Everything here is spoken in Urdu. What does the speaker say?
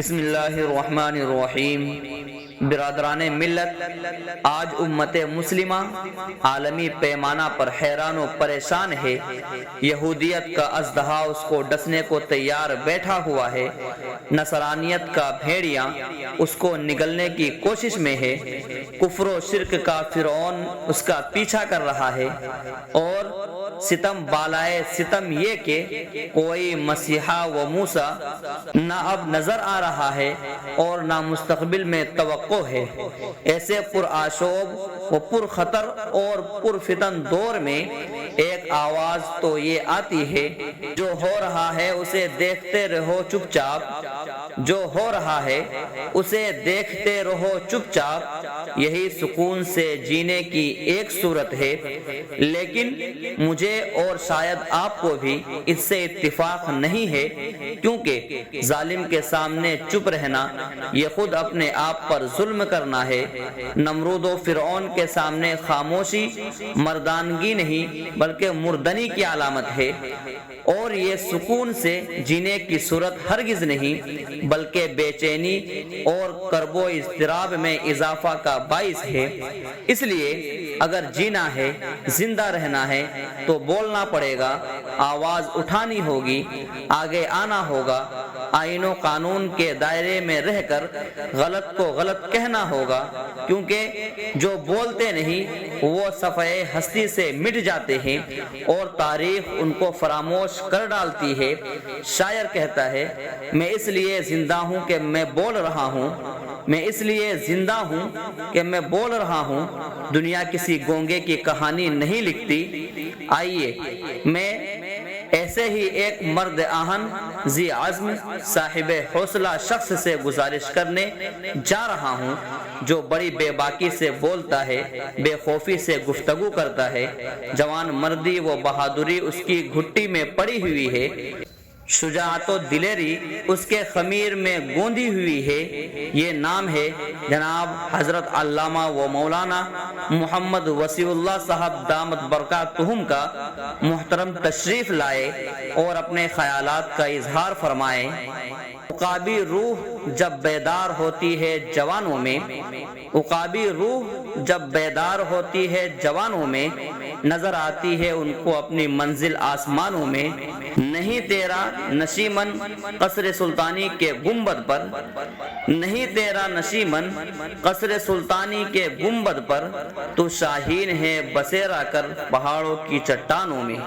بسم اللہ الرحمن الرحیم۔ برادران ملت، آج امت مسلمہ عالمی پیمانہ پر حیران و پریشان ہے۔ یہودیت کا اژدہا اس کو ڈسنے کو تیار بیٹھا ہوا ہے، نصرانیت کا بھیڑیا اس کو نگلنے کی کوشش میں ہے، کفر و شرک کا فرعون اس کا پیچھا کر رہا ہے، اور ستم بالائے ستم یہ کہ کوئی مسیحا و موسیٰ نہ اب نظر آ رہا ہے اور نہ مستقبل میں توقع ہے۔ ایسے پرآشوب و پر خطر اور پر فتن دور میں ایک آواز تو یہ آتی ہے، جو ہو رہا ہے اسے دیکھتے رہو چپ چاپ، جو ہو رہا ہے اسے دیکھتے رہو چپ چاپ، یہی سکون سے جینے کی ایک صورت ہے۔ لیکن مجھے اور شاید آپ کو بھی اس سے اتفاق نہیں ہے، کیونکہ ظالم کے سامنے چپ رہنا یہ خود اپنے آپ پر ظلم کرنا ہے۔ نمرود و فرعون کے سامنے خاموشی مردانگی نہیں بلکہ مردنی کی علامت ہے، اور یہ سکون سے جینے کی صورت ہرگز نہیں بلکہ بے چینی اور کرب و اضطراب میں اضافہ کا باعث ہے۔ اس لیے اگر جینا ہے، زندہ رہنا ہے تو بولنا پڑے گا، آواز اٹھانی ہوگی، آگے آنا ہوگا، آئین و قانون کے دائرے میں رہ کر غلط کو غلط کہنا ہوگا، کیونکہ جو بولتے نہیں وہ صفحے ہستی سے مٹ جاتے ہیں اور تاریخ ان کو فراموش کر ڈالتی ہے۔ شاعر کہتا ہے، میں اس لیے زندہ ہوں کہ میں بول رہا ہوں، میں اس لیے زندہ ہوں کہ میں بول رہا ہوں، دنیا کسی گونگے کی کہانی نہیں لکھتی۔ آئیے میں ایسے ہی ایک مرد آہن ذی عزم صاحب حوصلہ شخص سے گزارش کرنے جا رہا ہوں، جو بڑی بے باکی سے بولتا ہے، بے خوفی سے گفتگو کرتا ہے، جوان مردی و بہادری اس کی گھٹی میں پڑی ہوئی ہے، شجاعت و دلیری اس کے خمیر میں گوندی ہوئی ہے۔ یہ نام ہے جناب حضرت علامہ و مولانا محمد وسیع اللہ صاحب دامت برکاتہم کا۔ محترم تشریف لائے اور اپنے خیالات کا اظہار فرمائیں۔ عقابی روح جب بیدار ہوتی ہے جوانوں میں، عقابی روح جب بیدار ہوتی ہے جوانوں میں، نظر آتی ہے ان کو اپنی منزل آسمانوں میں۔ نہیں تیرا نشیمن قصر سلطانی کے گنبد پر، نہیں تیرا نشیمن قصر سلطانی کے گنبد پر، تو شاہین ہے بسیرا کر پہاڑوں کی چٹانوں میں۔